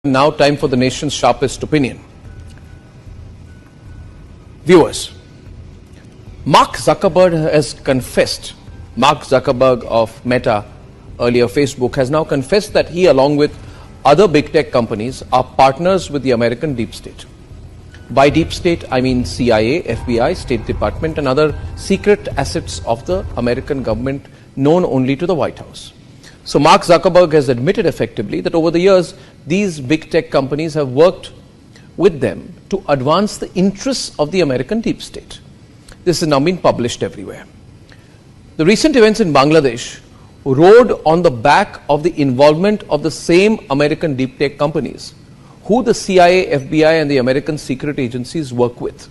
Now time for the nation's sharpest opinion. Viewers, Mark Zuckerberg has confessed, Mark Zuckerberg of Meta, earlier Facebook, has now confessed that he, along with other big tech companies, are partners with the American deep state. By deep state, I mean CIA, FBI, State Department and other secret assets of the American government known only to the White House. So Mark Zuckerberg has admitted effectively that over the years, these big tech companies have worked with them to advance the interests of the American deep state. This has now been published everywhere. The recent events in Bangladesh rode on the back of the involvement of the same American deep tech companies who the CIA, FBI and the American secret agencies work with.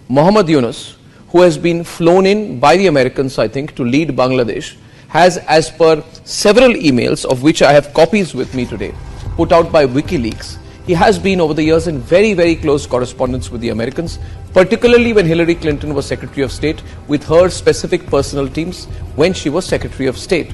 Muhammad Yunus, who has been flown in by the Americans, I think, to lead Bangladesh, has, as per several emails, of which I have copies with me today, put out by WikiLeaks, he has been over the years in very, very close correspondence with the Americans, particularly when Hillary Clinton was Secretary of State, with her specific personal teams when she was Secretary of State.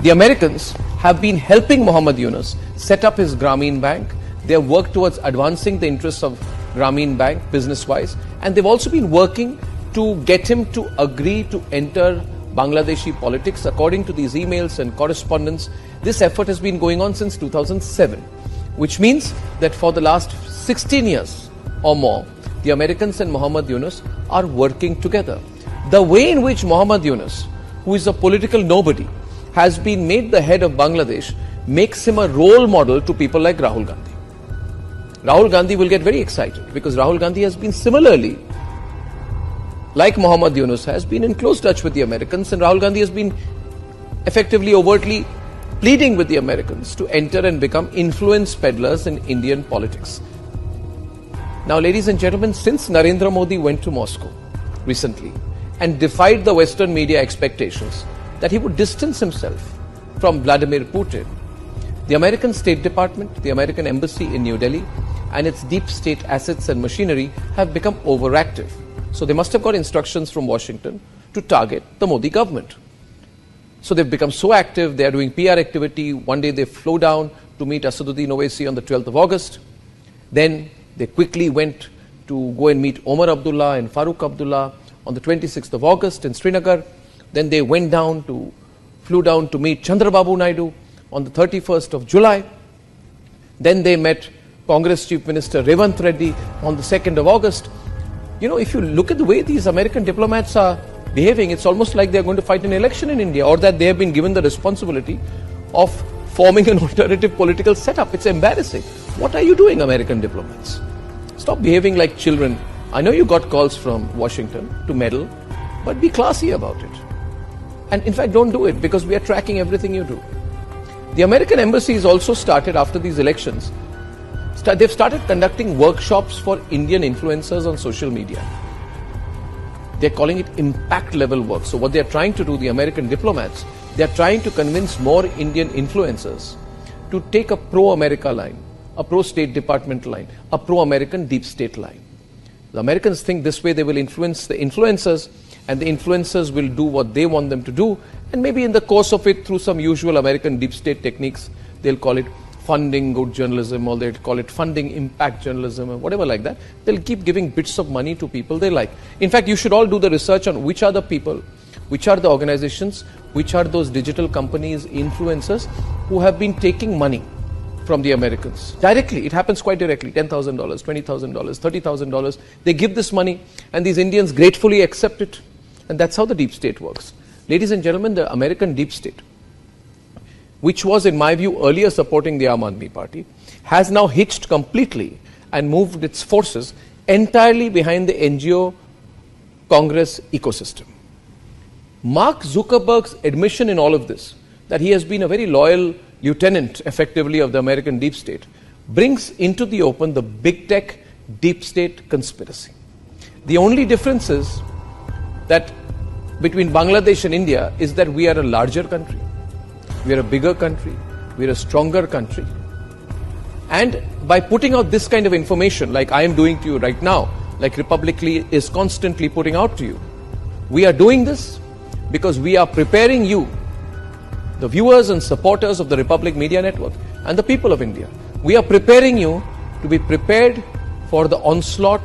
The Americans have been helping Muhammad Yunus set up his Grameen Bank. They have worked towards advancing the interests of Grameen Bank business-wise, and they've also been working to get him to agree to enter Bangladeshi politics. According to these emails and correspondence, this effort has been going on since 2007, which means that for the last 16 years or more, the Americans and Muhammad Yunus are working together. The way in which Muhammad Yunus, who is a political nobody, has been made the head of Bangladesh makes him a role model to people like Rahul Gandhi. Rahul Gandhi will get very excited because Rahul Gandhi has been similarly, like Muhammad Yunus, has been in close touch with the Americans, and Rahul Gandhi has been effectively, overtly pleading with the Americans to enter and become influence peddlers in Indian politics. Now, ladies and gentlemen, since Narendra Modi went to Moscow recently and defied the Western media expectations that he would distance himself from Vladimir Putin, the American State Department, the American Embassy in New Delhi, and its deep state assets and machinery have become overactive. So they must have got instructions from Washington to target the Modi government. So they've become so active, they are doing PR activity. One day they flew down to meet Asaduddin Owaisi on the 12th of August. Then they quickly went to go and meet Omar Abdullah and Farooq Abdullah on the 26th of August in Srinagar. Then they flew down to meet Chandrababu Naidu on the 31st of July. Then they met Congress Chief Minister Revanth Reddy on the 2nd of August. You know, if you look at the way these American diplomats are behaving, it's almost like they're going to fight an election in India, or that they have been given the responsibility of forming an alternative political setup. It's embarrassing. What are you doing, American diplomats? Stop behaving like children. I know you got calls from Washington to meddle, but be classy about it. And in fact, don't do it, because we are tracking everything you do. The American embassy has also started, after these elections, they've started conducting workshops for Indian influencers on social media. They're calling it impact level work. So what they're trying to do, the American diplomats, they're trying to convince more Indian influencers to take a pro-America line, a pro-State Department line, a pro-American deep state line. The Americans think this way they will influence the influencers, and the influencers will do what they want them to do, and maybe in the course of it, through some usual American deep state techniques, they'll call it funding good journalism, or they'll call it funding impact journalism, or whatever like that. They'll keep giving bits of money to people they like. In fact, you should all do the research on which are the people, which are the organizations, which are those digital companies, influencers, who have been taking money from the Americans. Directly, it happens quite directly, $10,000, $20,000, $30,000. They give this money, and these Indians gratefully accept it. And that's how the deep state works. Ladies and gentlemen, the American deep state, which was, in my view, earlier supporting the Aam Aadmi Party, has now hitched completely and moved its forces entirely behind the NGO Congress ecosystem. Mark Zuckerberg's admission in all of this, that he has been a very loyal lieutenant, effectively, of the American deep state, brings into the open the big tech deep state conspiracy. The only difference is that between Bangladesh and India is that we are a larger country. We are a bigger country, we are a stronger country. And by putting out this kind of information, like I am doing to you right now, like Republicly is constantly putting out to you, we are doing this because we are preparing you, the viewers and supporters of the Republic Media Network, and the people of India, We are preparing you to be prepared for the onslaught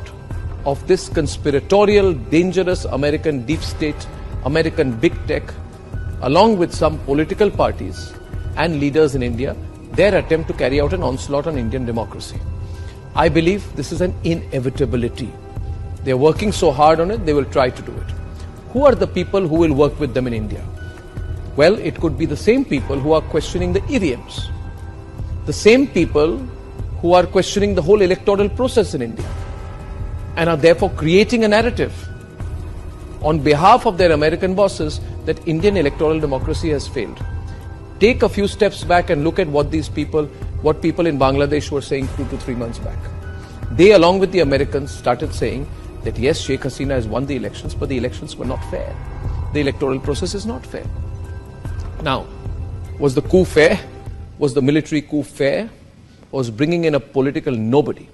of this conspiratorial, dangerous American deep state, American big tech, along with some political parties and leaders in India, their attempt to carry out an onslaught on Indian democracy. I believe this is an inevitability. They are working so hard on it, they will try to do it. Who are the people who will work with them in India? Well, it could be the same people who are questioning the EVMs, the same people who are questioning the whole electoral process in India, and are therefore creating a narrative on behalf of their American bosses that Indian electoral democracy has failed. Take a few steps back and look at what people in Bangladesh were saying 2 to 3 months back. They, along with the Americans, started saying that yes, Sheikh Hasina has won the elections, but the elections were not fair. The electoral process is not fair. Now, was the coup fair? Was the military coup fair? Was bringing in a political nobody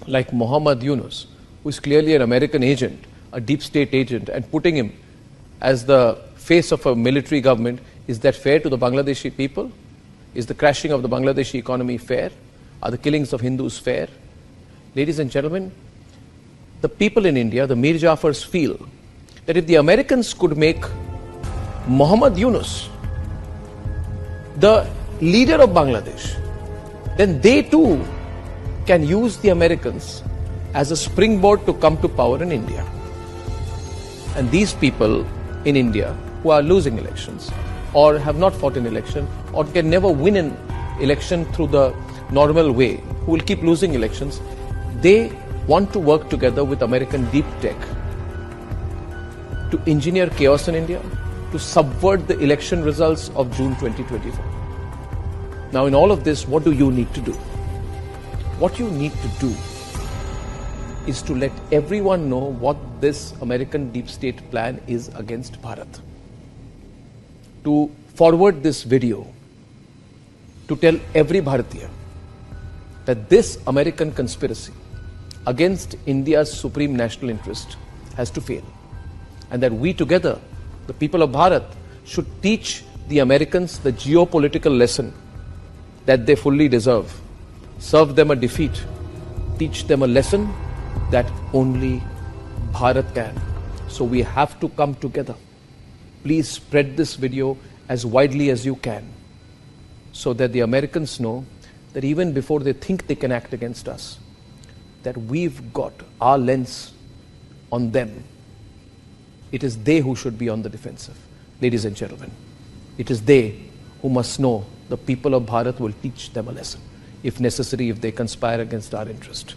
like Muhammad Yunus, who is clearly an American agent, a deep state agent, and putting him as the face of a military government, is that fair to the Bangladeshi people? Is the crashing of the Bangladeshi economy fair? Are the killings of Hindus fair? Ladies and gentlemen, the people in India, the Mir Jafars, feel that if the Americans could make Muhammad Yunus the leader of Bangladesh, then they too can use the Americans as a springboard to come to power in India. And these people in India who are losing elections or have not fought an election or can never win an election through the normal way, who will keep losing elections, they want to work together with American deep tech to engineer chaos in India, to subvert the election results of June 2024. Now, in all of this, what do you need to do? What you need to do is to let everyone know what this American deep state plan is against Bharat. To forward this video, to tell every Bharatiya that this American conspiracy against India's supreme national interest has to fail. And that we together, the people of Bharat, should teach the Americans the geopolitical lesson that they fully deserve. Serve them a defeat. Teach them a lesson that only Bharat can. So we have to come together. Please spread this video as widely as you can, so that the Americans know that even before they think they can act against us, that we've got our lens on them. It is they who should be on the defensive. Ladies and gentlemen, it is they who must know the people of Bharat will teach them a lesson, if necessary, if they conspire against our interest.